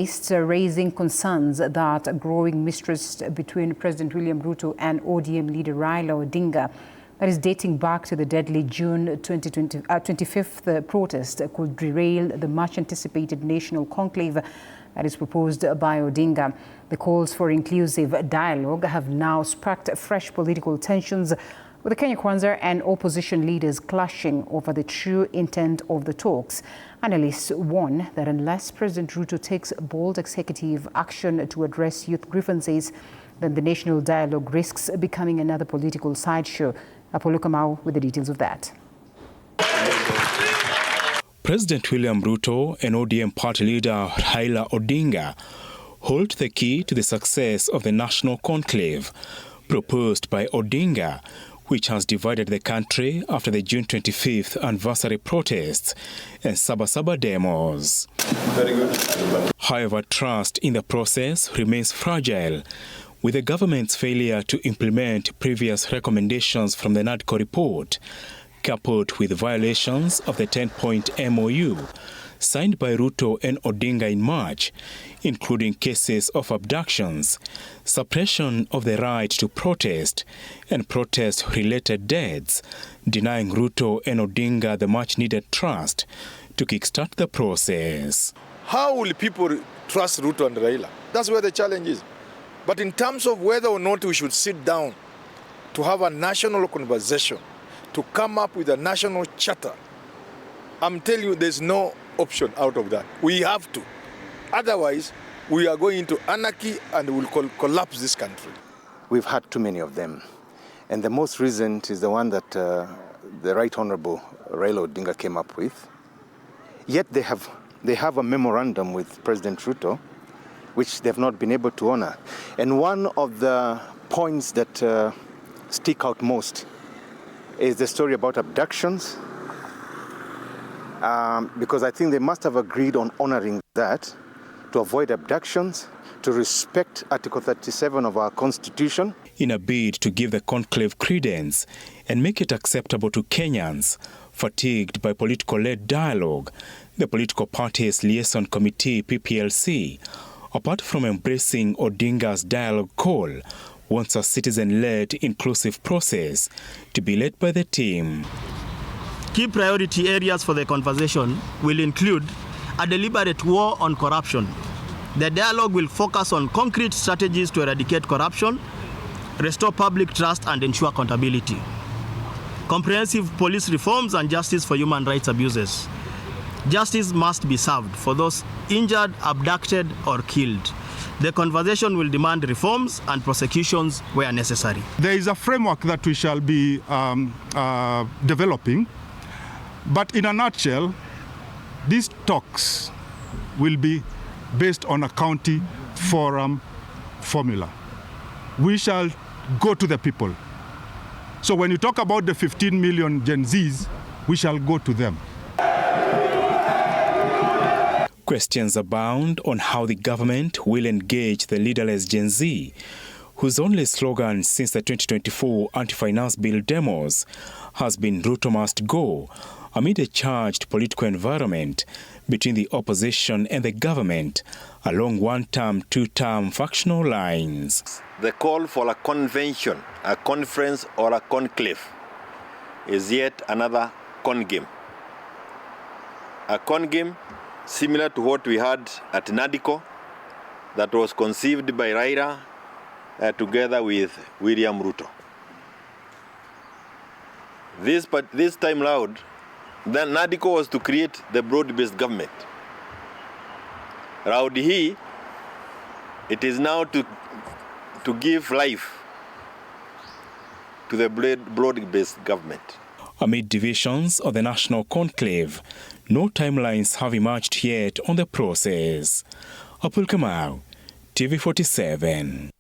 Raising concerns that growing mistrust between President William Ruto and ODM leader Raila Odinga, that is dating back to the deadly June 25th protest, could derail the much-anticipated national conclave that is proposed by Odinga. The calls for inclusive dialogue have now sparked fresh political tensions, with the Kenya Kwanza and opposition leaders clashing over the true intent of the talks. Analysts warn that unless President Ruto takes bold executive action to address youth grievances, then the national dialogue risks becoming another political sideshow. Apollo Kamau with the details of that. President William Ruto and ODM party leader Raila Odinga hold the key to the success of the national conclave proposed by Odinga, which has divided the country after the June 25th anniversary protests and Sabasaba demos. Very good. However, trust in the process remains fragile, with the government's failure to implement previous recommendations from the NADCO report, coupled with violations of the 10-point MOU signed by Ruto and Odinga in March, including cases of abductions, suppression of the right to protest, and protest-related deaths, denying Ruto and Odinga the much-needed trust to kickstart the process. How will people trust Ruto and Raila? That's where the challenge is. But in terms of whether or not we should sit down to have a national conversation, to come up with a national charter, I'm telling you there's no option out of that. We have to. Otherwise, we are going into anarchy and will collapse this country. We've had too many of them. And the most recent is the one that the Right Honorable Raila Odinga came up with. Yet they have a memorandum with President Ruto, which they've not been able to honor. And one of the points that stick out most is the story about abductions, because I think they must have agreed on honoring that, to avoid abductions, to respect Article 37 of our Constitution. In a bid to give the conclave credence and make it acceptable to Kenyans fatigued by political-led dialogue, the Political Parties Liaison Committee, PPLC, apart from embracing Odinga's dialogue call, wants a citizen-led inclusive process to be led by the team. Key priority areas for the conversation will include a deliberate war on corruption. The dialogue will focus on concrete strategies to eradicate corruption, restore public trust, and ensure accountability. Comprehensive police reforms and justice for human rights abuses. Justice must be served for those injured, abducted, or killed. The conversation will demand reforms and prosecutions where necessary. There is a framework that we shall be developing, but in a nutshell, these talks will be based on a county forum formula. We shall go to the people. So when you talk about the 15 million Gen Zs, we shall go to them. Questions abound on how the government will engage the leaderless Gen Z, whose only slogan since the 2024 anti-finance bill demos has been Ruto must go, amid a charged political environment between the opposition and the government along one-term, two-term factional lines. The call for a convention, a conference, or a conclave is yet another con game. A con game similar to what we had at NADCO, that was conceived by Raila together with William Ruto. This time loud, then NADCO was to create the broad-based government. Rowdy he, it is now to give life to the broad-based government. Amid divisions of the national conclave, no timelines have emerged yet on the process. Apollo Kamau, TV 47.